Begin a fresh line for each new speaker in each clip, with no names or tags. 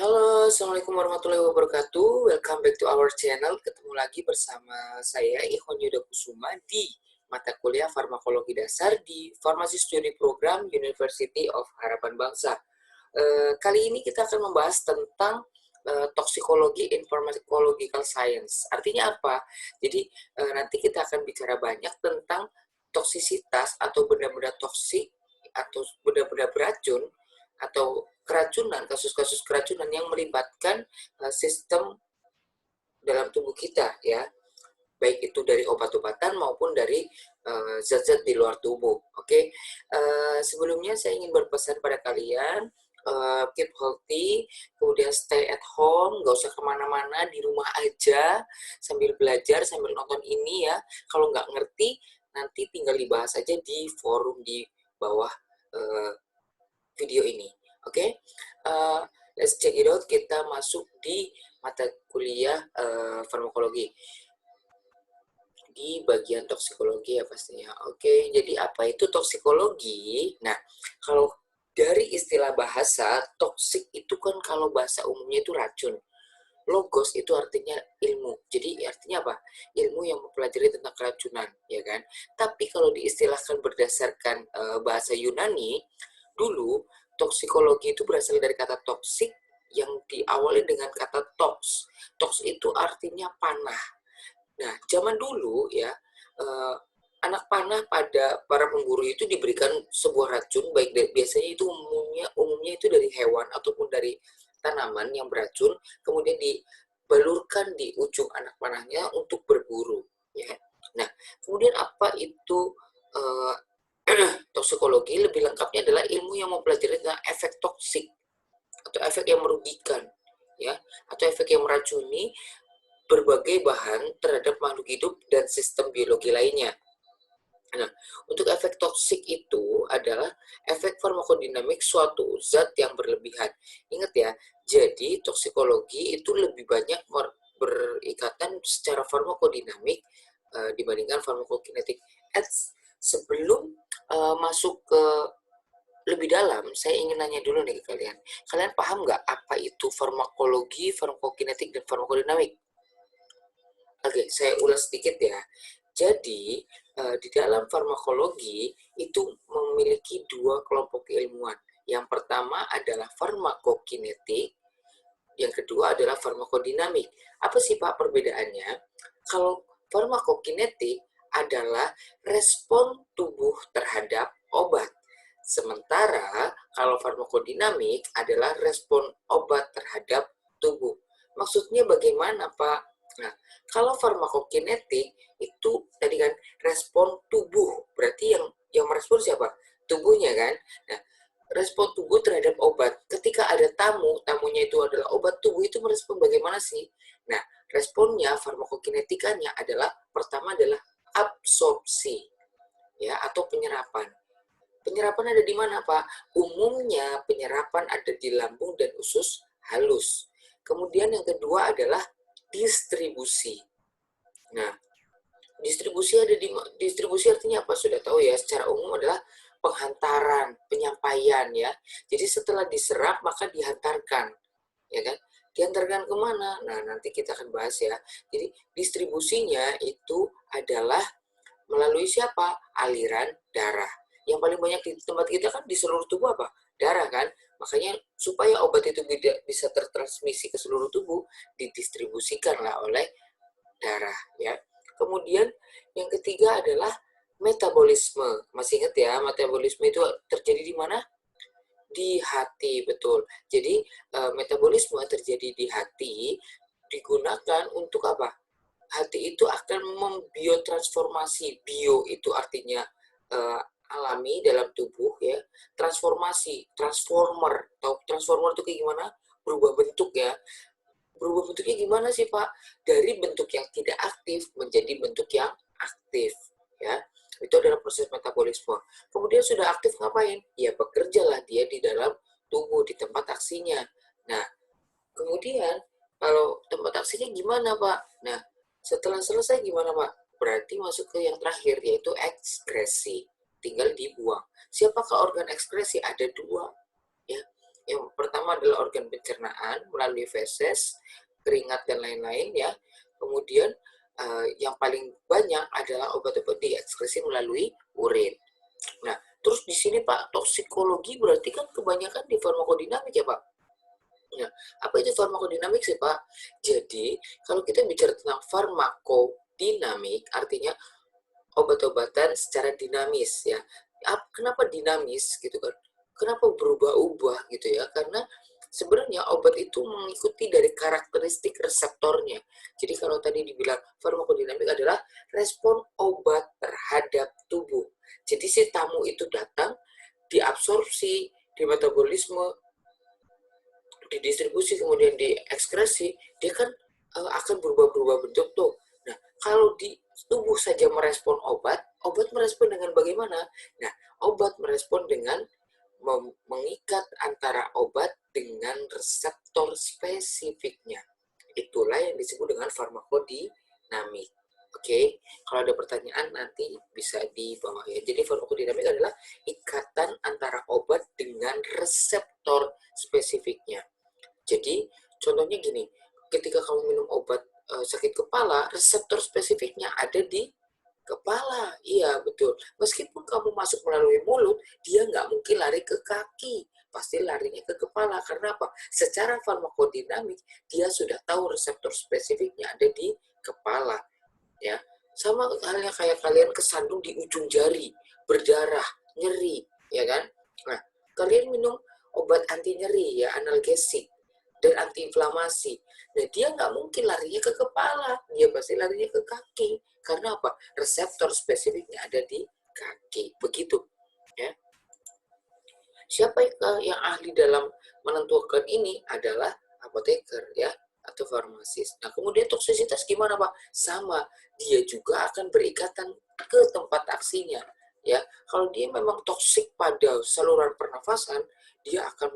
Halo, Assalamualaikum warahmatullahi wabarakatuh. Welcome back to our channel. Ketemu lagi bersama saya, Ikhwan Yuda Kusuma, di mata kuliah Farmakologi Dasar di Farmasi Studi Program University of Harapan Bangsa. Kali ini kita akan membahas tentang toksikologi in pharmacological science. Artinya apa? Jadi nanti kita akan bicara banyak tentang toksisitas atau benda-benda toksik atau benda-benda beracun atau keracunan, kasus-kasus keracunan yang melibatkan sistem dalam tubuh kita, ya, baik itu dari obat-obatan maupun dari zat-zat di luar tubuh. Oke, sebelumnya saya ingin berpesan pada kalian, keep healthy, kemudian stay at home, nggak usah kemana-mana, di rumah aja sambil belajar, sambil nonton ini ya. Kalau nggak ngerti, nanti tinggal dibahas aja di forum di bawah video ini. Oke, let's check it out. Kita masuk di mata kuliah farmakologi di bagian toksikologi ya pastinya. Oke, jadi apa itu toksikologi? Nah, kalau dari istilah bahasa, toksik itu kan kalau bahasa umumnya itu racun. Logos itu artinya ilmu. Jadi artinya apa? Ilmu yang mempelajari tentang keracunan, ya kan? Tapi kalau diistilahkan berdasarkan bahasa Yunani, dulu toksikologi itu berasal dari kata toksik yang diawali dengan kata tox. Tox itu artinya panah. Nah, zaman dulu ya, anak panah pada para pemburu itu diberikan sebuah racun, baik biasanya itu umumnya itu dari hewan ataupun dari tanaman yang beracun, kemudian dibalurkan di ujung anak panahnya untuk berburu. Ya. Nah, kemudian apa itu toksikologi? Lebih lengkapnya adalah ilmu yang mempelajari tentang efek toksik atau efek yang merugikan, ya, atau efek yang meracuni berbagai bahan terhadap makhluk hidup dan sistem biologi lainnya. Nah, untuk efek toksik itu adalah efek farmakodinamik suatu zat yang berlebihan. Ingat ya, jadi toksikologi itu lebih banyak berikatan secara farmakodinamik dibandingkan farmakokinetik. Sebelum masuk ke lebih dalam, saya ingin nanya dulu nih ke kalian. Kalian paham nggak apa itu farmakologi, farmakokinetik, dan farmakodinamik? Oke, saya ulas sedikit ya. Jadi, di dalam farmakologi itu memiliki dua kelompok keilmuan. Yang pertama adalah farmakokinetik, yang kedua adalah farmakodinamik. Apa sih Pak perbedaannya? Kalau farmakokinetik adalah respon tubuh terhadap obat. Sementara kalau farmakodinamik adalah respon obat terhadap tubuh. Maksudnya bagaimana Pak? Nah, kalau farmakokinetik itu tadi kan respon tubuh, berarti yang merespon siapa? Tubuhnya kan. Nah, respon tubuh terhadap obat. Ketika ada tamunya itu adalah obat, tubuh itu merespon bagaimana sih? Nah, responnya farmakokinetikanya adalah pertama adalah absorpsi, ya, atau penyerapan. Penyerapan ada di mana, Pak? Umumnya penyerapan ada di lambung dan usus halus. Kemudian yang kedua adalah distribusi. Nah, distribusi artinya apa? Sudah tahu ya, secara umum adalah penghantaran, penyampaian ya. Jadi setelah diserap maka dihantarkan, ya kan? Dihantarkan kemana? Nah, nanti kita akan bahas ya. Jadi distribusinya itu adalah melalui siapa? Aliran darah. Yang paling banyak di tempat kita kan di seluruh tubuh apa? Darah kan? Makanya supaya obat itu bisa tertransmisi ke seluruh tubuh, didistribusikanlah oleh darah ya. Kemudian yang ketiga adalah metabolisme. Masih ingat ya, metabolisme itu terjadi di mana? Di hati, betul. Jadi metabolisme terjadi di hati digunakan untuk apa? Hati itu akan membiotransformasi. Bio itu artinya alami dalam tubuh ya. Transformasi, transformer. Tahu transformer itu kayak gimana? Berubah bentuk ya. Berubah bentuknya gimana sih Pak? Dari bentuk yang tidak aktif menjadi bentuk yang aktif ya. Itu adalah proses metabolisme. Kemudian sudah aktif ngapain? Ya bekerjalah dia di dalam tubuh, di tempat aksinya. Nah, kemudian kalau tempat aksinya gimana Pak? Nah, setelah selesai gimana Pak? Berarti masuk ke yang terakhir, yaitu ekskresi. Tinggal dibuang. Siapakah organ ekskresi? Ada dua. Ya. Yang pertama adalah organ pencernaan melalui feses, keringat dan lain-lain ya. Kemudian yang paling banyak adalah obat-obat diekskresi melalui urin. Nah, terus di sini Pak, toksikologi berarti kan kebanyakan di farmakodinamik ya Pak? Nah, apa itu farmakodinamik sih Pak? Jadi, kalau kita bicara tentang farmakodinamik, artinya obat-obatan secara dinamis ya. Kenapa dinamis gitu kan? Kenapa berubah-ubah gitu ya? Karena sebenarnya obat itu mengikuti dari karakteristik reseptornya. Jadi kalau tadi dibilang farmakodinamik adalah respon obat terhadap tubuh. Jadi si tamu itu datang, diabsorpsi, di metabolisme, didistribusi, kemudian diekskresi, dia kan akan berubah-berubah bentuk tuh. Nah, kalau di tubuh saja merespon obat, obat merespon dengan bagaimana? Nah, obat merespon dengan mengikat antara obat dengan reseptor spesifiknya. Itulah yang disebut dengan farmakodinamik. Oke, kalau ada pertanyaan nanti bisa di bawah ya. Jadi farmakodinamik adalah ikatan antara obat dengan reseptor spesifiknya. Jadi contohnya gini, ketika kamu minum obat sakit kepala, reseptor spesifiknya ada di kepala. Iya, betul. Meskipun kamu masuk melalui mulut, dia nggak mungkin lari ke kaki. Pasti larinya ke kepala. Karena apa? Secara farmakodinamik, dia sudah tahu reseptor spesifiknya ada di kepala. Ya, sama halnya kayak kalian kesandung di ujung jari, berdarah, nyeri, ya kan? Nah, kalian minum obat anti nyeri ya, analgesik dan antiinflamasi. Nah, dia nggak mungkin larinya ke kepala, dia pasti larinya ke kaki. Karena apa? Reseptor spesifiknya ada di kaki. Begitu, ya. Siapa yang ahli dalam menentukan ini adalah apoteker, ya, atau farmasis. Nah, kemudian toksisitas gimana, Pak? Sama, dia juga akan berikatan ke tempat aksinya, ya. Kalau dia memang toksik pada saluran pernafasan, dia akan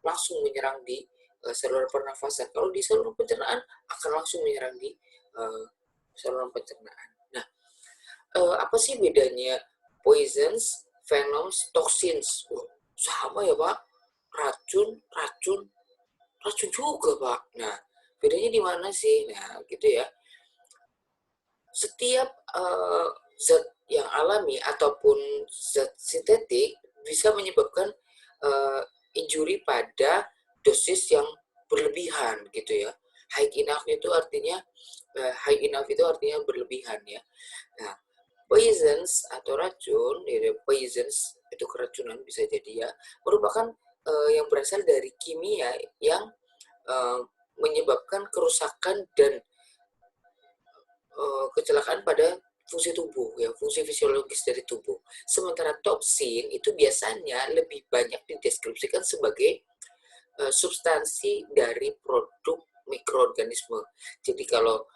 langsung menyerang di saluran pernafasan. Kalau di saluran pencernaan akan langsung menyerang di saluran pencernaan. Nah, apa sih bedanya poisons, venoms, toxins? Sama ya Pak, racun juga Pak. Nah, bedanya di mana sih? Nah, gitu ya. Setiap zat yang alami ataupun zat sintetik bisa menyebabkan injury pada dosis yang berlebihan gitu ya. High enough itu artinya berlebihan ya. Nah, poisons atau racun, ya, poisons itu keracunan bisa jadi ya, merupakan yang berasal dari kimia yang menyebabkan kerusakan dan kecelakaan pada fungsi tubuh ya, fungsi fisiologis dari tubuh. Sementara toksin itu biasanya lebih banyak dideskripsikan sebagai substansi dari produk mikroorganisme. Jadi kalau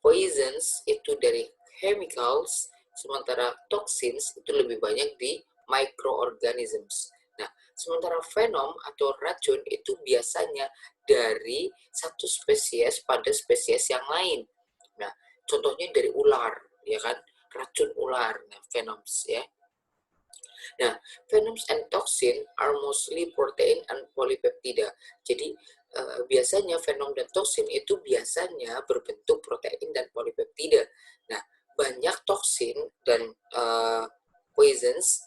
poisons itu dari chemicals, sementara toxins itu lebih banyak di microorganisms. Nah, sementara venom atau racun itu biasanya dari satu spesies pada spesies yang lain. Nah, contohnya dari ular, ya kan? Racun ular, nah, venoms ya. Nah, venoms and toxin are mostly protein and polypeptida. Jadi biasanya venom dan toksin itu biasanya berbentuk protein dan polipeptida. Nah, banyak toksin dan poisons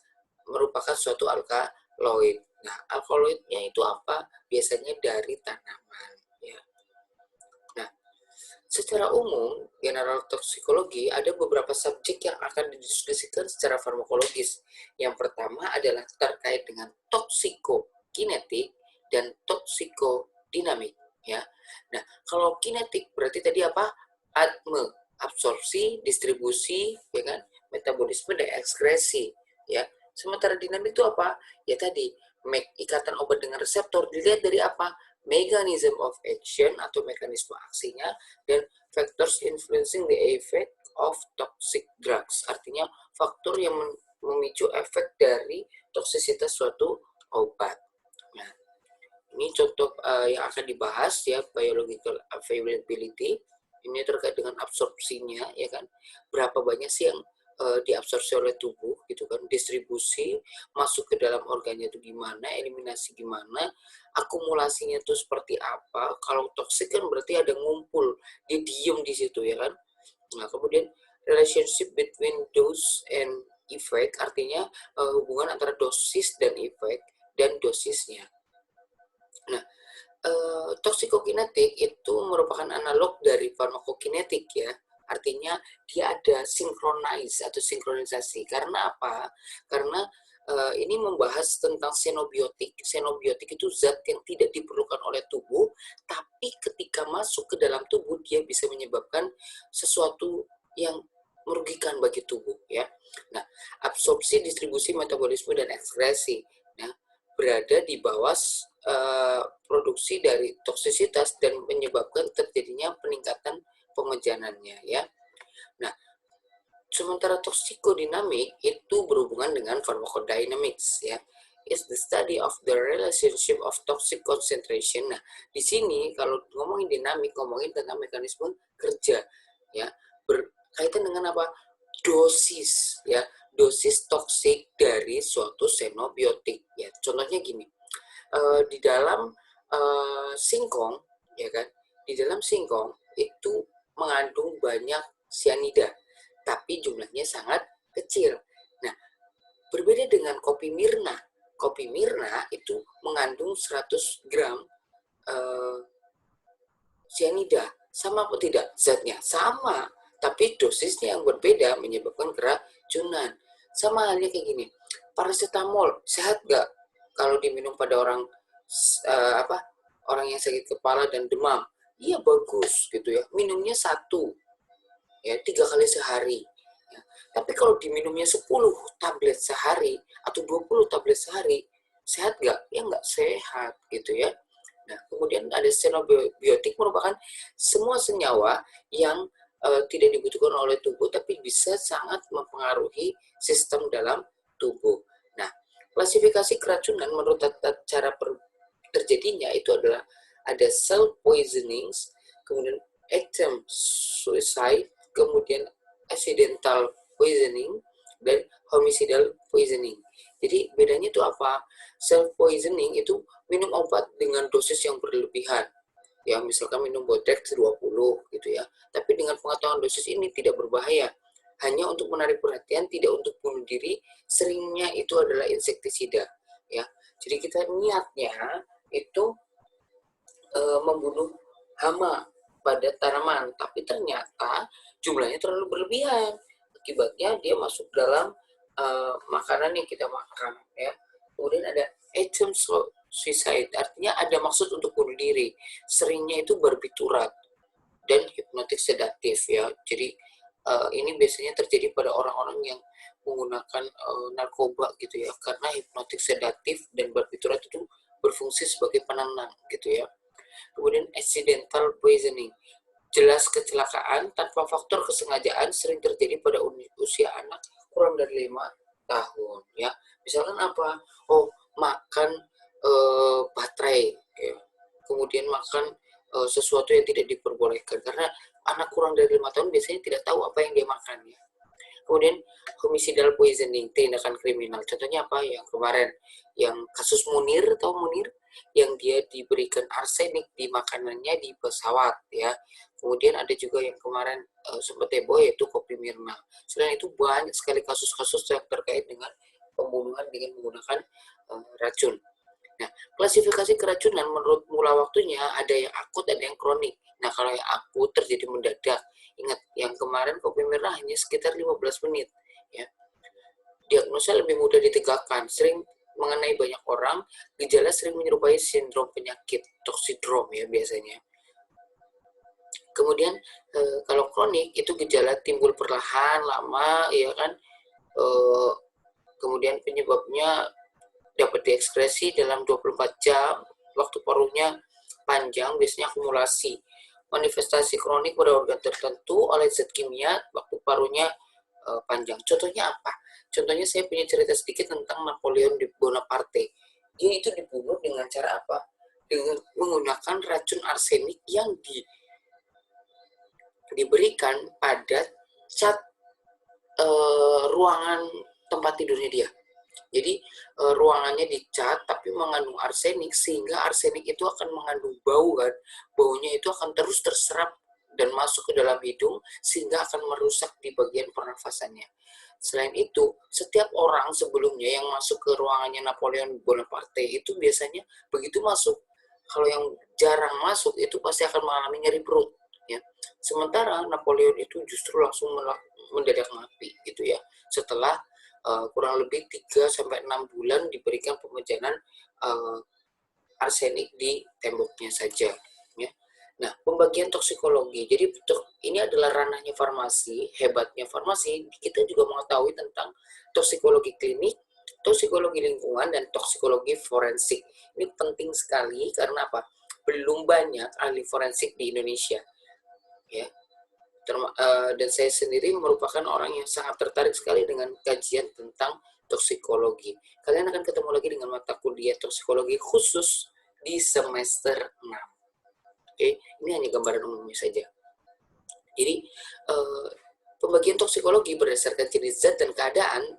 merupakan suatu alkaloid. Nah, alkaloidnya itu apa? Biasanya dari tanaman. Ya. Nah, secara umum, general toksikologi ada beberapa subjek yang akan didiskusikan secara farmakologis. Yang pertama adalah terkait dengan toksikokinetik dan toksikodinamik. Ya. Nah, kalau kinetik berarti tadi apa? ADME, absorpsi, distribusi, ya kan? Metabolisme dan ekskresi. Ya. Sementara dinamik itu apa? Ya tadi, ikatan obat dengan reseptor dilihat dari apa? Mechanism of action atau mekanisme aksinya, dan factors influencing the effect of toxic drugs, artinya faktor yang memicu efek dari toksisitas suatu obat. Nah, ini contoh yang akan dibahas ya, biological availability. Ini terkait dengan absorpsinya, ya kan? Berapa banyak sih yang diabsorpsi oleh tubuh gitu kan, distribusi masuk ke dalam organnya itu gimana, eliminasi gimana, akumulasinya itu seperti apa. Kalau toksik kan berarti ada ngumpul, dia diem di situ ya kan. Nah, kemudian relationship between dose and effect, artinya hubungan antara dosis dan efek dan dosisnya. Nah, toksikokinetik itu merupakan analog dari farmakokinetik ya. Artinya dia ada sinkronize atau sinkronisasi. Karena apa? Karena ini membahas tentang xenobiotik. Xenobiotik itu zat yang tidak diperlukan oleh tubuh, tapi ketika masuk ke dalam tubuh dia bisa menyebabkan sesuatu yang merugikan bagi tubuh ya. Nah, absorpsi, distribusi, metabolisme dan ekskresi. Nah, berada di bawah produksi dari toksisitas dan menyebabkan terjadinya peningkatan pemejanannya ya. Nah, sementara toksikodinamik itu berhubungan dengan pharmacodynamics ya. Is the study of the relationship of toxic concentration. Nah, di sini kalau ngomongin dinamik, ngomongin tentang mekanisme kerja ya, berkaitan dengan apa? Dosis ya, dosis toksik dari suatu xenobiotik ya. Contohnya gini, di dalam singkong ya kan, di dalam singkong itu mengandung banyak sianida tapi jumlahnya sangat kecil. Nah, berbeda dengan kopi Mirna. Kopi Mirna itu mengandung 100 gram sianida. Sama atau tidak? Zatnya sama, tapi dosisnya yang berbeda menyebabkan keracunan. Sama halnya kayak gini, paracetamol sehat nggak kalau diminum pada orang orang yang sakit kepala dan demam? Iya bagus gitu ya, minumnya 1 ya 3 kali sehari. Ya. Tapi kalau diminumnya 10 tablet sehari atau 20 tablet sehari, sehat nggak? Ya nggak sehat gitu ya. Nah, kemudian ada xenobiotik merupakan semua senyawa yang tidak dibutuhkan oleh tubuh tapi bisa sangat mempengaruhi sistem dalam tubuh. Nah, klasifikasi keracunan menurut cara terjadinya itu adalah ada cell poisonings, kemudian attempt suicide, kemudian accidental poisoning, dan homicidal poisoning. Jadi bedanya itu apa? Self poisoning itu minum obat dengan dosis yang berlebihan. Ya, misalkan minum Bodex 20 gitu ya. Tapi dengan pengetahuan dosis ini tidak berbahaya. Hanya untuk menarik perhatian, tidak untuk bunuh diri. Seringnya itu adalah insektisida. Ya, jadi kita niatnya itu membunuh hama pada tanaman, tapi ternyata jumlahnya terlalu berlebihan. Akibatnya dia masuk dalam makanan yang kita makan ya. Kemudian ada attempt suicide, artinya ada maksud untuk bunuh diri. Seringnya itu barbiturat dan hipnotik sedatif ya. Jadi ini biasanya terjadi pada orang-orang yang menggunakan narkoba gitu ya, karena hipnotik sedatif dan barbiturat itu berfungsi sebagai penenang gitu ya. Kemudian accidental poisoning, jelas kecelakaan tanpa faktor kesengajaan sering terjadi pada usia anak kurang dari 5 tahun ya. Misalkan apa? Oh, makan baterai ya. Kemudian makan sesuatu yang tidak diperbolehkan, karena anak kurang dari 5 tahun biasanya tidak tahu apa yang dia makan ya. Kemudian homicidal poisoning, tindakan kriminal. Contohnya apa? Yang kemarin, yang kasus Munir, tahu Munir? Yang dia diberikan arsenik di makanannya di pesawat ya. Kemudian ada juga yang kemarin sempat heboh yaitu kopi Mirna. Selain itu banyak sekali kasus-kasus yang terkait dengan pembunuhan dengan menggunakan racun. Nah, klasifikasi keracunan menurut mula waktunya ada yang akut, ada yang kronik. Nah, kalau yang akut terjadi mendadak. Ingat, yang kemarin kopi merah hanya sekitar 15 menit. Ya. Diagnosa lebih mudah ditegakkan, sering mengenai banyak orang, gejala sering menyerupai sindrom penyakit, toksidrom ya biasanya. Kemudian kalau kronik itu gejala timbul perlahan, lama, ya kan. Kemudian penyebabnya dapat diekspresi dalam 24 jam, waktu paruhnya panjang, biasanya akumulasi. Manifestasi kronik pada organ tertentu oleh zat kimia, waktu paruhnya panjang. Contohnya apa? Contohnya saya punya cerita sedikit tentang Napoleon Bonaparte. Dia itu dibunuh dengan cara apa? Dengan menggunakan racun arsenik yang diberikan pada cat ruangan tempat tidurnya dia. Jadi ruangannya dicat tapi mengandung arsenik, sehingga arsenik itu akan mengandung bau kan. Baunya itu akan terus terserap dan masuk ke dalam hidung sehingga akan merusak di bagian pernafasannya. Selain itu, setiap orang sebelumnya yang masuk ke ruangannya Napoleon Bonaparte itu biasanya begitu masuk, kalau yang jarang masuk itu pasti akan mengalami nyeri perut ya. Sementara Napoleon itu justru langsung mendadak mati gitu ya. Setelah kurang lebih 3-6 bulan diberikan pemajanan arsenik di temboknya saja ya. Nah, pembagian toksikologi. Jadi ini adalah ranahnya farmasi. Hebatnya farmasi, kita juga mengetahui tentang toksikologi klinik, toksikologi lingkungan, dan toksikologi forensik. Ini penting sekali karena apa? Belum banyak ahli forensik di Indonesia ya. Dan saya sendiri merupakan orang yang sangat tertarik sekali dengan kajian tentang toksikologi. Kalian akan ketemu lagi dengan mata kuliah toksikologi khusus di semester 6. Oke, ini hanya gambaran umumnya saja. Jadi, pembagian toksikologi berdasarkan jenis zat dan keadaan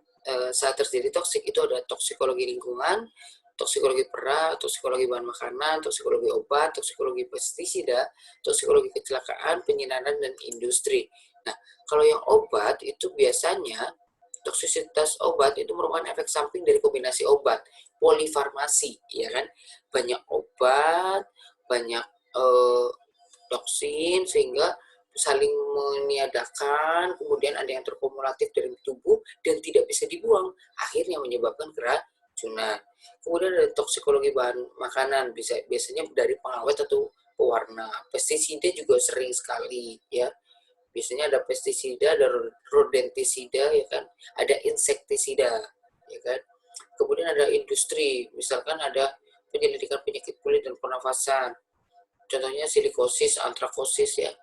saat terjadi toksik itu ada toksikologi lingkungan, toksikologi pera, toksikologi bahan makanan, toksikologi obat, toksikologi pestisida, toksikologi kecelakaan, penyinaran, dan industri. Nah, kalau yang obat itu biasanya toksisitas obat itu merupakan efek samping dari kombinasi obat, polifarmasi, ya kan? Banyak obat, banyak toksin sehingga saling meniadakan, kemudian ada yang terkumulatif dalam tubuh dan tidak bisa dibuang, akhirnya menyebabkan keracunan. Kemudian ada toksikologi bahan makanan, biasanya dari pengawet atau pewarna. Pestisida juga sering sekali ya. Biasanya ada pestisida, ada rodentisida ya kan, ada insektisida ya kan. Kemudian ada industri, misalkan ada penyelidikan penyakit kulit dan pernafasan. Contohnya silikosis, antrakosis ya.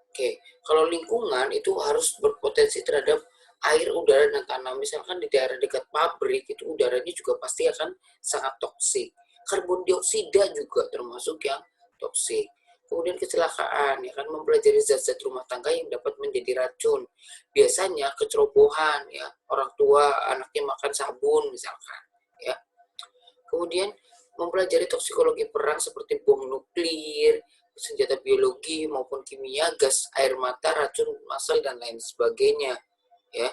Oke, kalau lingkungan itu harus berpotensi terhadap air, udara, dan tanah. Misalkan di daerah dekat pabrik itu udaranya juga pasti akan sangat toksik. Karbon dioksida juga termasuk yang toksik. Kemudian kecelakaan, ya kan, mempelajari zat-zat rumah tangga yang dapat menjadi racun. Biasanya kecerobohan, ya, orang tua anaknya makan sabun misalkan, ya. Kemudian mempelajari toksikologi perang seperti bom nuklir, senjata biologi maupun kimia, gas air mata, racun massal, dan lain sebagainya ya.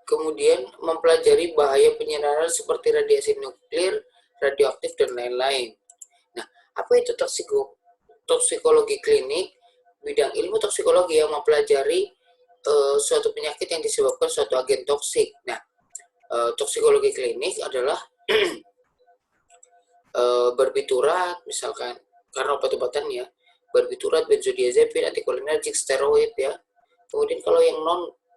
Kemudian mempelajari bahaya penyinaran seperti radiasi nuklir, radioaktif, dan lain-lain. Nah, apa itu toksikologi klinik? Bidang ilmu toksikologi yang mempelajari suatu penyakit yang disebabkan suatu agen toksik. Nah, toksikologi klinik adalah barbiturat misalkan, karena obat-obatan ya, barbiturat, benzodiazepin, antikolinergik, steroid ya. Kemudian kalau yang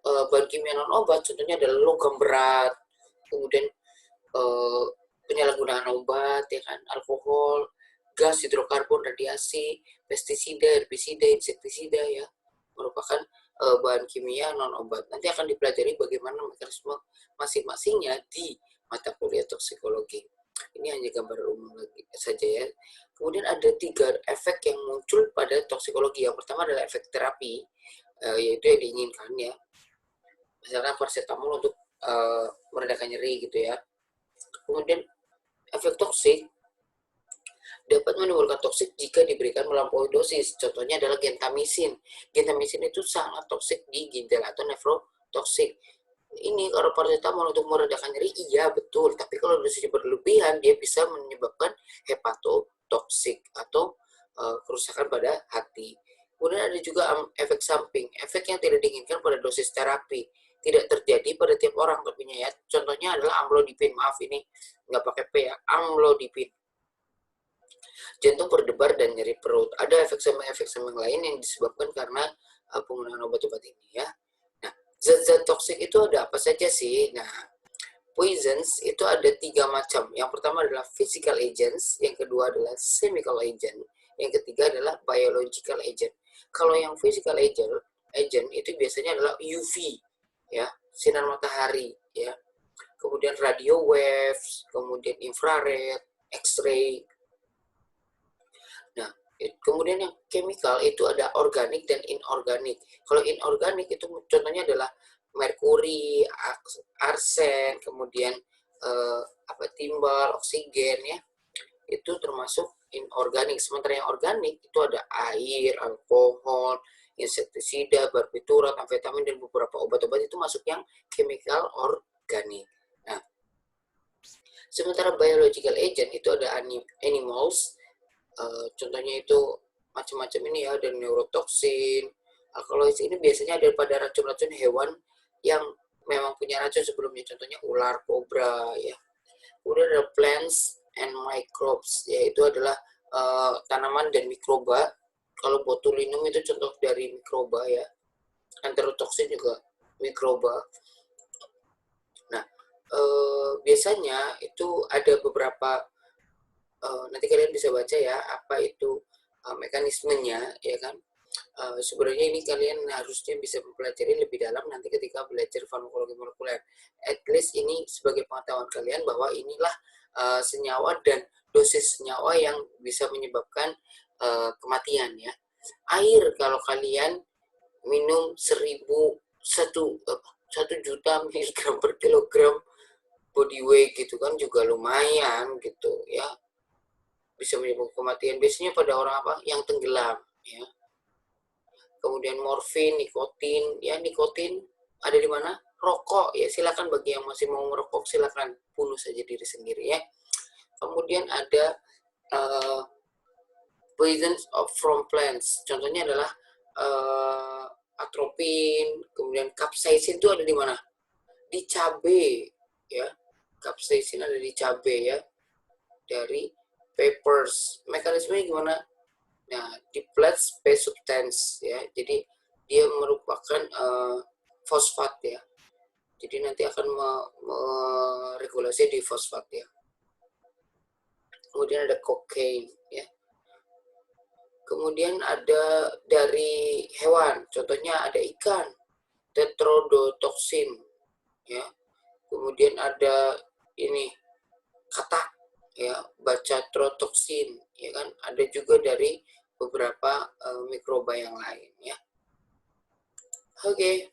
bahan kimia non obat, contohnya adalah logam berat, kemudian penyalahgunaan obat ya kan, alkohol, gas, hidrokarbon, radiasi, pestisida, herbisida, insektisida ya, merupakan bahan kimia non obat. Nanti akan dipelajari bagaimana mekanisme masing-masingnya di mata kuliah toksikologi. Ini hanya gambar umum saja ya. Kemudian ada 3 efek yang muncul pada toksikologi. Yang pertama adalah efek terapi, yaitu yang diinginkan ya. Misalkan paracetamol untuk meredakan nyeri gitu ya. Kemudian efek toksik dapat menimbulkan toksik jika diberikan melampaui dosis. Contohnya adalah gentamisin. Gentamisin itu sangat toksik di ginjal atau nefrotoksik. Ini kalau paracetamol untuk meredakan nyeri, iya betul. Tapi kalau dosisnya berlebihan, dia bisa menyebabkan hepatotoksik atau kerusakan pada hati. Kemudian ada juga efek samping, efek yang tidak diinginkan pada dosis terapi. Tidak terjadi pada tiap orang tentunya ya. Contohnya adalah amlodipin. Maaf ini nggak pakai P ya, amlodipin. Jantung berdebar dan nyeri perut. Ada efek samping lain yang disebabkan karena penggunaan obat-obat ini ya. Nah, zat-zat toksik itu ada apa saja sih? Nah, poisons itu ada 3 macam. Yang pertama adalah physical agents, yang kedua adalah chemical agent, yang ketiga adalah biological agent. Kalau yang physical agent itu biasanya adalah UV, ya, sinar matahari, ya. Kemudian radio waves, kemudian infrared, X-ray, Nah, kemudian yang chemical itu ada organik dan inorganik. Kalau inorganik itu contohnya adalah merkuri, arsen, kemudian timbal, oksigen ya. Itu termasuk inorganik. Sementara yang organik itu ada air, alkohol, insektisida, barbiturat, amfetamin, dan beberapa obat-obat itu masuk yang chemical organik. Nah, sementara biological agent itu ada animals, contohnya itu macam-macam ini ya, ada neurotoksin, alkaloid ini biasanya ada pada racun-racun hewan yang memang punya racun sebelumnya, contohnya ular, kobra ya. Kemudian ada plants and microbes, yaitu adalah tanaman dan mikroba. Kalau botulinum itu contoh dari mikroba ya. Enterotoksin juga mikroba. Nah, biasanya itu ada beberapa, nanti kalian bisa baca ya apa itu mekanismenya ya kan. Sebenarnya ini kalian harusnya bisa mempelajari lebih dalam nanti ketika belajar farmakologi molekuler. At least ini sebagai pengetahuan kalian bahwa inilah senyawa dan dosis senyawa yang bisa menyebabkan kematian ya. Air kalau kalian minum 1 juta miligram per kilogram body weight gitu kan juga lumayan gitu ya, bisa menyebabkan kematian biasanya pada orang apa yang tenggelam ya. Kemudian morfin, nikotin ya, nikotin ada di mana? Rokok ya, silakan bagi yang masih mau merokok silakan bunuh saja diri sendiri ya. Kemudian ada poisons from plants, contohnya adalah atropin, kemudian capsaicin itu ada di mana? Di cabai ya, capsaicin ada di cabai ya, dari peppers. Mekanismenya gimana? Nah, depletes P substance ya. Jadi dia merupakan fosfat ya. Jadi nanti akan meregulasi di fosfat ya. Kemudian ada cocaine ya. Kemudian ada dari hewan, contohnya ada ikan, tetrodotoxin ya. Kemudian ada ini katak ya, bacatrotoksin ya kan. Ada juga dari beberapa mikroba yang lain ya. Oke,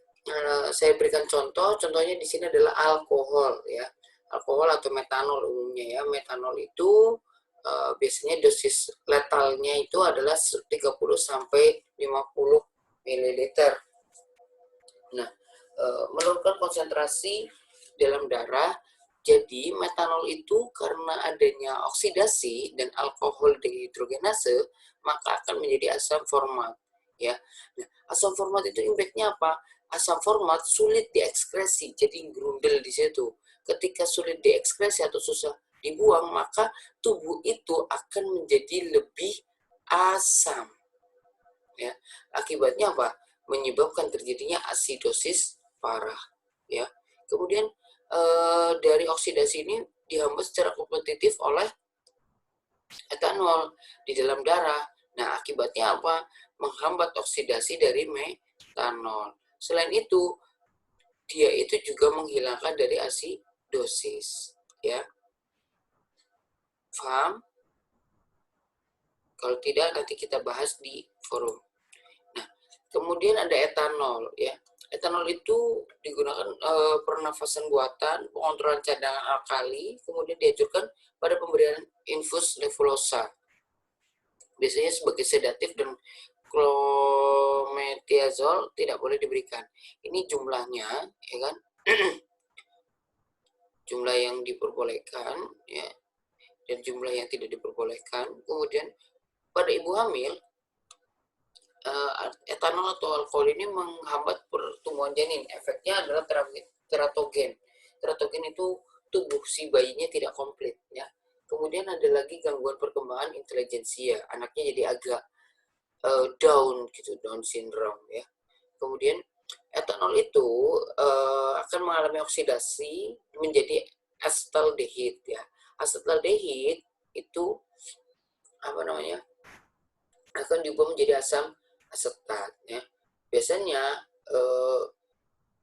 saya berikan contoh. Contohnya di sini adalah alkohol ya. Alkohol atau metanol umumnya ya. Metanol itu biasanya dosis letalnya itu adalah 30 sampai 50 ml. Nah, menurunkan konsentrasi dalam darah. Jadi metanol itu karena adanya oksidasi dan alkohol dehidrogenase, maka akan menjadi asam format ya. Nah, asam format itu impact-nya apa? Asam format sulit diekskresi, jadi grundel di situ. Ketika sulit diekskresi atau susah dibuang, maka tubuh itu akan menjadi lebih asam. Ya, akibatnya apa? Menyebabkan terjadinya asidosis parah. Ya, kemudian dari oksidasi ini dihambat secara kompetitif oleh etanol di dalam darah. Nah, akibatnya apa? Menghambat oksidasi dari metanol. Selain itu, dia itu juga menghilangkan dari asidosis. Ya, paham? Kalau tidak, nanti kita bahas di forum. Nah, kemudian ada etanol. Ya, etanol itu digunakan pernafasan buatan, pengontrolan cadangan alkali, kemudian dianjurkan pada pemberian infus nebulosa. Biasanya sebagai sedatif, dan clometiazol tidak boleh diberikan. Ini jumlahnya, ya kan? Jumlah yang diperbolehkan, ya, dan jumlah yang tidak diperbolehkan. Kemudian pada ibu hamil, etanol atau alkohol ini menghambat pertumbuhan janin. Efeknya adalah teratogen. Teratogen itu tubuh si bayinya tidak komplit ya. Kemudian ada lagi gangguan perkembangan intelijensia. Anaknya jadi agak down gitu, Down syndrome ya. Kemudian etanol itu akan mengalami oksidasi menjadi asetaldehid ya. Asetaldehid itu apa namanya? Akan diubah menjadi asam asetat ya. Biasanya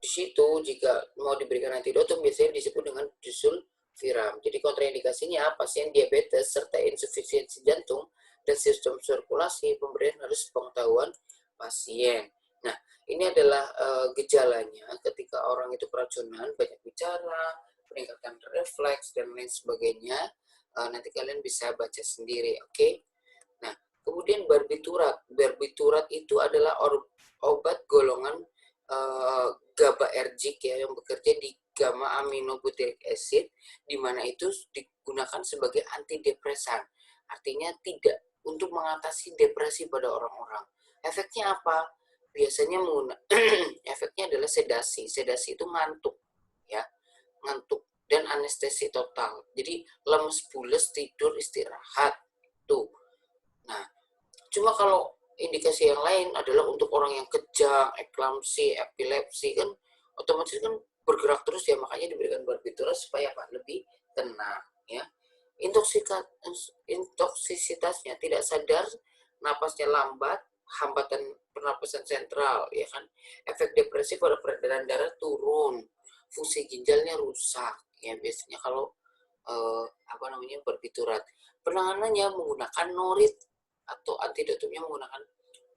di situ jika mau diberikan antidotum biasanya disebut dengan disulfiram. Jadi kontraindikasinya pasien diabetes serta insufisiensi jantung dan sistem sirkulasi, pemberian harus pengetahuan pasien. Nah, ini adalah gejalanya ketika orang itu keracunan, banyak bicara, peningkatan refleks, dan lain sebagainya. Nanti kalian bisa baca sendiri, oke? Nah, kemudian barbiturat. Barbiturat itu adalah obat golongan GABAergic ya, yang bekerja di gamma aminobutyric acid, di mana itu digunakan sebagai antidepresan. Artinya tidak untuk mengatasi depresi pada orang-orang. Efeknya apa? Biasanya efeknya adalah sedasi. Sedasi itu ngantuk, ya, ngantuk dan anestesi total. Jadi lemes, pules, tidur, istirahat tuh. Nah, cuma kalau indikasi yang lain adalah untuk orang yang kejang, eklamsi, epilepsi, kan otomatis kan bergerak terus ya, makanya diberikan barbiturat supaya apa? Lebih tenang ya. Intoksisitasnya tidak sadar, napasnya lambat, hambatan pernapasan sentral ya kan. Efek depresi pada peredaran darah turun, fungsi ginjalnya rusak ya, biasanya kalau barbiturat. Penanganannya menggunakan norit atau antidotumnya menggunakan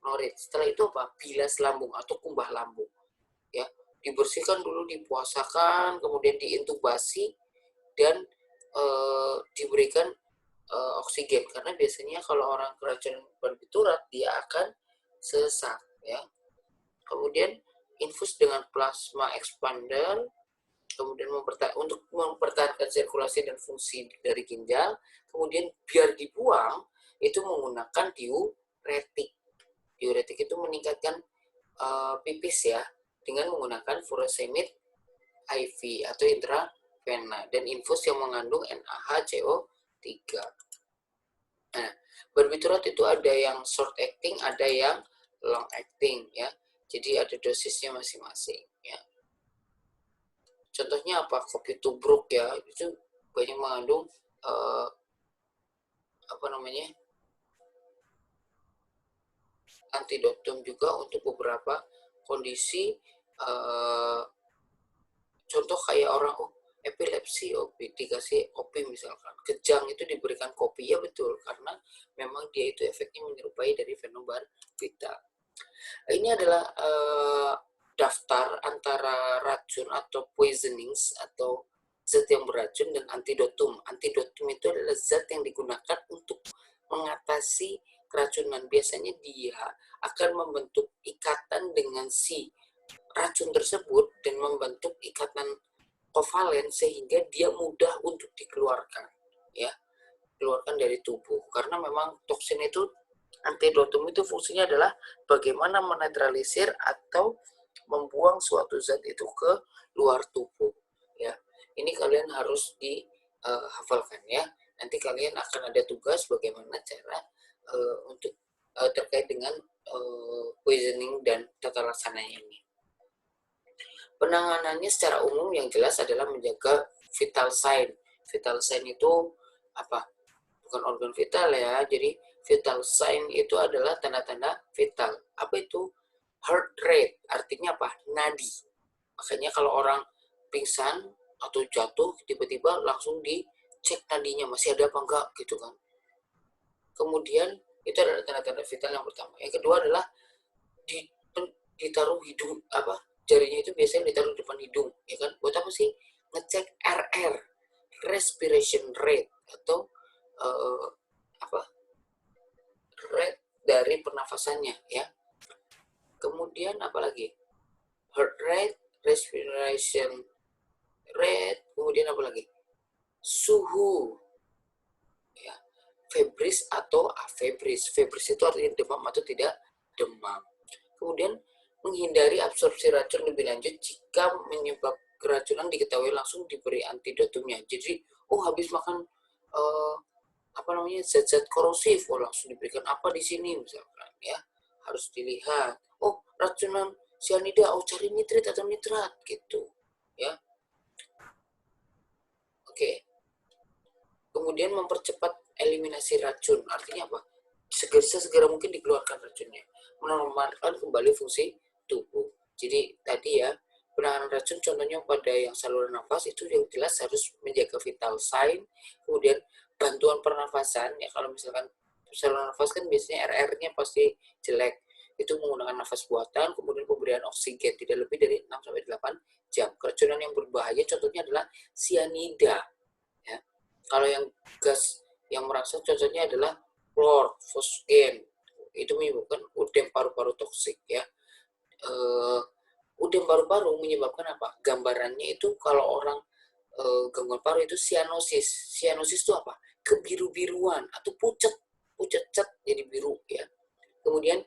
norit. Setelah itu apa? Bilas lambung atau kumbah lambung. Ya, dibersihkan dulu, dipuasakan, kemudian diintubasi dan diberikan oksigen, karena biasanya kalau orang keracunan barbiturat dia akan sesak ya. Kemudian infus dengan plasma expander, kemudian untuk mempertahankan sirkulasi dan fungsi dari ginjal. Kemudian biar dibuang itu menggunakan diuretik. Diuretik itu meningkatkan pipis ya, dengan menggunakan furosemid IV atau intravena, dan infus yang mengandung NaHCO3. Nah, barbiturat itu ada yang short acting, ada yang long acting ya. Jadi ada dosisnya masing-masing ya. Contohnya apa? Kopi tubruk ya, itu banyak mengandung antidotum juga untuk beberapa kondisi. Contoh kayak orang epilepsi, dikasih opi misalkan, kejang itu diberikan kopi ya, betul, karena memang dia itu efeknya menyerupai dari fenobarbital. Ini adalah daftar antara racun atau poisonings atau zat yang beracun dan antidotum. Antidotum itu adalah zat yang digunakan untuk mengatasi keracunan. Biasanya dia akan membentuk ikatan dengan si racun tersebut dan membentuk ikatan kovalen sehingga dia mudah untuk dikeluarkan ya, keluarkan dari tubuh. Karena memang toksin itu, antidotum itu fungsinya adalah bagaimana menetralisir atau membuang suatu zat itu ke luar tubuh ya. Ini kalian harus dihafalkan ya. Nanti kalian akan ada tugas bagaimana cara untuk terkait dengan poisoning dan tata laksananya ini. Penanganannya secara umum yang jelas adalah menjaga vital sign. Vital sign itu apa? Bukan organ vital ya. Jadi vital sign itu adalah tanda-tanda vital. Apa itu? Heart rate, artinya apa? Nadi. Makanya kalau orang pingsan atau jatuh, tiba-tiba langsung dicek nadinya, masih ada apa enggak gitu kan. Kemudian itu adalah tanda-tanda vital yang pertama. Yang kedua adalah ditaruh hidung, jarinya itu biasanya ditaruh depan hidung, ya kan? Buat apa sih? Ngecek RR, respiration rate, atau rate dari pernafasannya, ya. Kemudian apalagi? Heart rate, respiration rate, kemudian apalagi? Suhu, ya. Febris atau afebris. Febris itu artinya demam atau tidak demam. Kemudian menghindari absorpsi racun lebih lanjut. Jika menyebab keracunan diketahui, langsung diberi antidotumnya. Jadi, habis makan zat-zat korosif, langsung diberikan apa di sini misalkan ya, harus dilihat. Racunan cyanida, cari nitrit atau nitrat gitu ya. Oke. Kemudian mempercepat eliminasi racun, artinya apa? Segera mungkin dikeluarkan racunnya, menormalkan kembali fungsi tubuh. Jadi tadi ya, penanganan racun contohnya pada yang saluran nafas itu yang jelas harus menjaga vital sign. Kemudian bantuan pernafasan ya, kalau misalkan saluran nafas kan biasanya RR-nya pasti jelek. Itu menggunakan nafas buatan, kemudian pemberian oksigen tidak lebih dari 6-8 jam. Keracunan yang berbahaya contohnya adalah sianida. Ya. Kalau yang gas yang merangsang contohnya adalah klor, fosgen. Itu menyebabkan udem paru-paru toksik ya. Udem paru-paru menyebabkan apa? Gambarannya itu kalau orang gangguan paru itu sianosis. Sianosis itu apa? Kebiru-biruan atau pucat, pucat jadi biru ya. Kemudian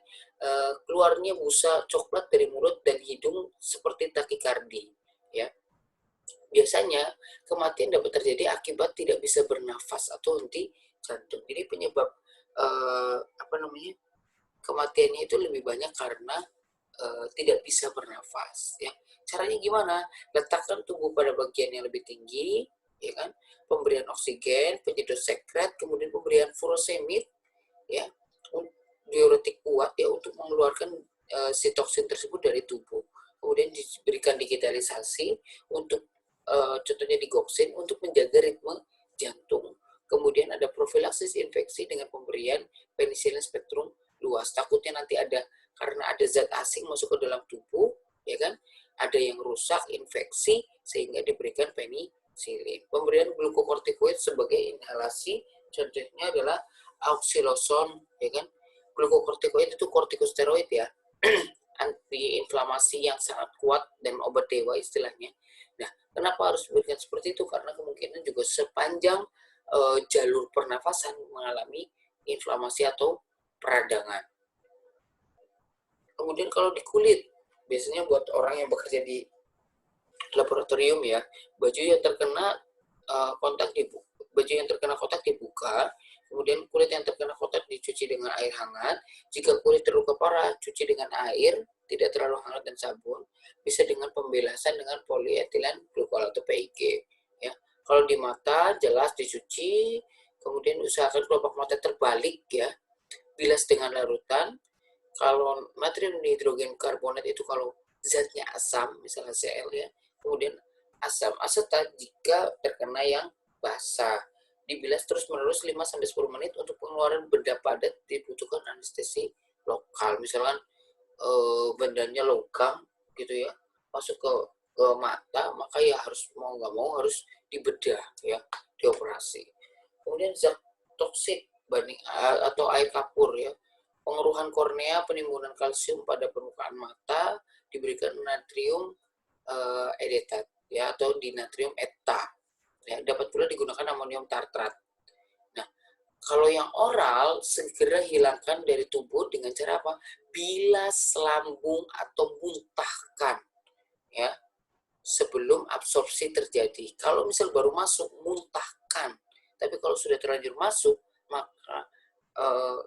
keluarnya busa coklat dari mulut dan hidung seperti takikardi ya. Biasanya kematian dapat terjadi akibat tidak bisa bernafas atau henti jantung. Jadi penyebab kematiannya itu lebih banyak karena tidak bisa bernafas ya. Caranya gimana? Letakkan tubuh pada bagian yang lebih tinggi ya kan, pemberian oksigen, penyedot sekret, kemudian pemberian furosemid ya, diuretik kuat ya untuk mengeluarkan si toksin tersebut dari tubuh. Kemudian diberikan digitalisasi untuk contohnya digoksin untuk menjaga ritme jantung. Kemudian ada profilaksis infeksi dengan pemberian penisilin spektrum luas. Takutnya nanti ada karena ada zat asing masuk ke dalam tubuh, ya kan? Ada yang rusak, infeksi sehingga diberikan penisilin. Pemberian glukokortikoid sebagai inhalasi contohnya adalah auxilosone, ya kan? Glukokortikoid itu kortikosteroid ya, antiinflamasi yang sangat kuat dan obat dewa istilahnya. Nah, kenapa harus diberikan seperti itu? Karena kemungkinan juga sepanjang jalur pernafasan mengalami inflamasi atau peradangan. Kemudian kalau di kulit, biasanya buat orang yang bekerja di laboratorium ya, baju yang terkena kontak dibuka, kemudian kulit yang terkena kontak dicuci dengan air hangat. Jika kulit terluka parah, cuci dengan air, tidak terlalu hangat dan sabun. Bisa dengan pembelasan dengan polietilen glukol atau PIG. Ya. Kalau di mata, jelas dicuci, kemudian usahakan kelopak mata terbalik ya. Bilas dengan larutan. Kalau natrium dihidrogen karbonat itu kalau zatnya asam, misalnya Cl ya. Kemudian asam asetat jika terkena yang basah. Dibilas terus-menerus 5-10 menit untuk pengeluaran benda padat dibutuhkan anestesi lokal. Misalkan bendanya logam gitu ya, masuk ke mata, maka ya harus mau nggak mau harus dibedah ya, dioperasi. Kemudian zat toksik atau air kapur ya, pengeruhan kornea, penimbunan kalsium pada permukaan mata, diberikan natrium edetat ya atau dinatrium eta. Ya, dapat pula digunakan amonium tartrat. Nah, kalau yang oral segera hilangkan dari tubuh dengan cara apa? Bilas lambung atau muntahkan ya sebelum absorpsi terjadi. Kalau misal baru masuk muntahkan, tapi kalau sudah terlanjur masuk maka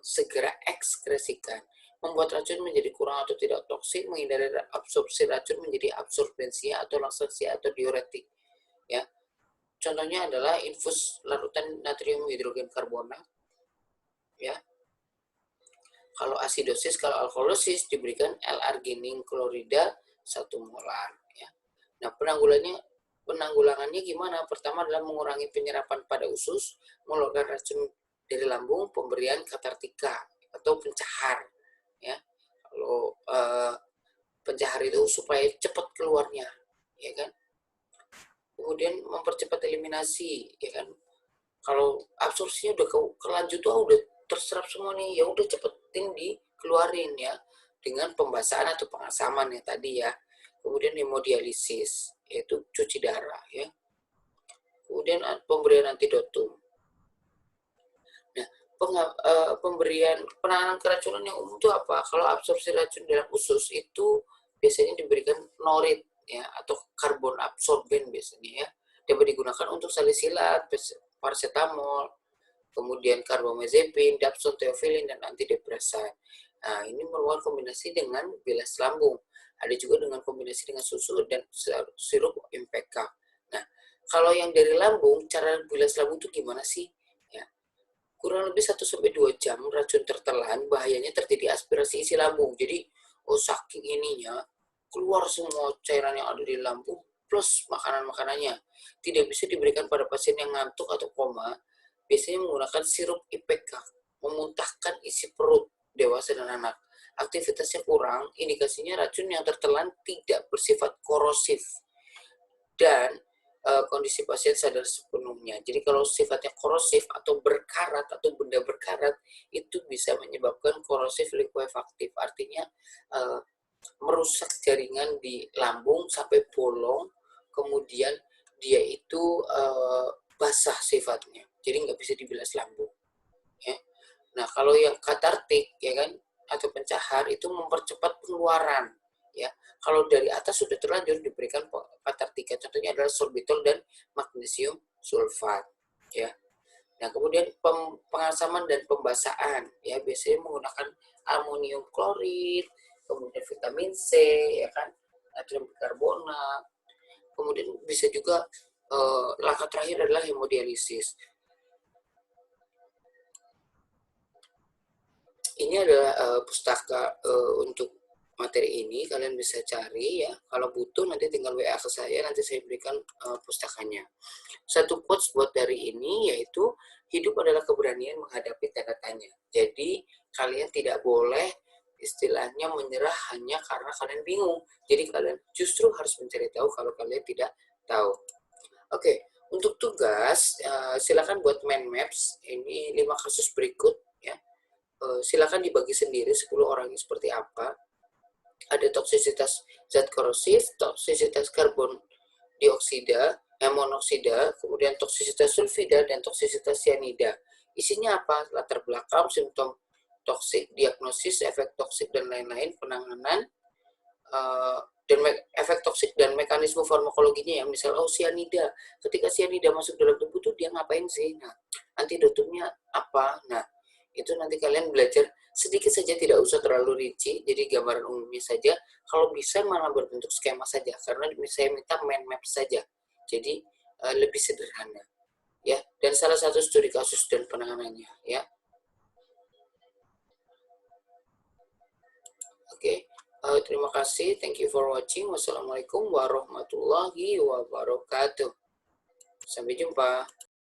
segera ekskresikan. Membuat racun menjadi kurang atau tidak toksik, menghindari absorpsi racun menjadi absorbensia atau laksansia atau diuretik ya. Contohnya adalah infus larutan natrium hidrogen karbonat ya. Kalau asidosis, kalau alkalosis diberikan L-arginin klorida 1 molar ya. Nah, penanggulangannya gimana? Pertama adalah mengurangi penyerapan pada usus, mengeluarkan racun dari lambung, pemberian katartika atau pencahar ya. Kalau pencahar itu supaya cepat keluarnya ya kan. Kemudian mempercepat eliminasi ya kan. Kalau absorpsinya udah kelanjut tuh udah terserap semua nih, ya udah cepetin dikeluarin ya dengan pembasahan atau pengasaman ya tadi ya. Kemudian hemodialisis yaitu cuci darah ya. Kemudian pemberian antidotum. Nah, pemberian penanganan keracunan yang umum itu apa? Kalau absorpsi racun dalam usus itu biasanya diberikan norit ya atau karbon absorben biasanya ya. Dapat digunakan untuk salisilat, paracetamol, kemudian karbamazepin, dapsone, theophylline, dan antidepresan. Nah, ini merupakan kombinasi dengan bilas lambung. Ada juga dengan kombinasi dengan susu dan sirup MPK. Nah, kalau yang dari lambung, cara bilas lambung itu gimana sih? Ya, kurang lebih 1-2 jam racun tertelan, bahayanya terjadi aspirasi isi lambung. Jadi, saking ininya, keluar semua cairan yang ada di lambung plus makanan-makanannya. Tidak bisa diberikan pada pasien yang ngantuk atau koma, biasanya menggunakan sirup IPK memuntahkan isi perut dewasa dan anak. Aktivitasnya kurang, indikasinya racun yang tertelan tidak bersifat korosif dan kondisi pasien sadar sepenuhnya. Jadi kalau sifatnya korosif atau berkarat atau benda berkarat itu bisa menyebabkan korosif likuefaktif, artinya merusak jaringan di lambung sampai bolong, kemudian dia itu basah sifatnya, jadi nggak bisa dibilas lambung. Ya. Nah kalau yang katartik ya kan atau pencahar itu mempercepat pengeluaran. Ya, kalau dari atas sudah terlanjur diberikan katartika, contohnya adalah sorbitol dan magnesium sulfat. Ya, nah kemudian pengasaman dan pembasahan, ya biasanya menggunakan amonium klorid, kemudian vitamin C, ya kan, natrium bikarbonat. Kemudian bisa juga langkah terakhir adalah hemodialisis. Ini adalah pustaka untuk materi ini, kalian bisa cari ya. Kalau butuh nanti tinggal WA ke saya, nanti saya berikan pustakanya. Satu quotes buat dari ini yaitu hidup adalah keberanian menghadapi tanda tanya. Jadi kalian tidak boleh istilahnya menyerah hanya karena kalian bingung. Jadi kalian justru harus mencari tahu kalau kalian tidak tahu. Oke, untuk tugas silakan buat mind maps. Ini 5 kasus berikut ya. Silakan dibagi sendiri 10 orangnya seperti apa. Ada toksisitas zat korosif, toksisitas karbon dioksida, monoksida, kemudian toksisitas sulfida, dan toksisitas cyanida. Isinya apa? Latar belakang, simptom toksik, diagnosis, efek toksik, dan lain-lain, penanganan, dan efek toksik dan mekanisme farmakologinya ya. Misal, cyanida. Ketika cyanida masuk dalam tubuh tuh dia ngapain sih? Nah, antidotumnya apa? Nah, itu nanti kalian belajar sedikit saja, tidak usah terlalu rinci, jadi gambaran umumnya saja. Kalau bisa malah berbentuk skema saja, karena saya minta mind map saja, jadi lebih sederhana ya. Dan salah satu studi kasus dan penanganannya ya. Oke, terima kasih, thank you for watching. Wassalamualaikum warahmatullahi wabarakatuh. Sampai jumpa.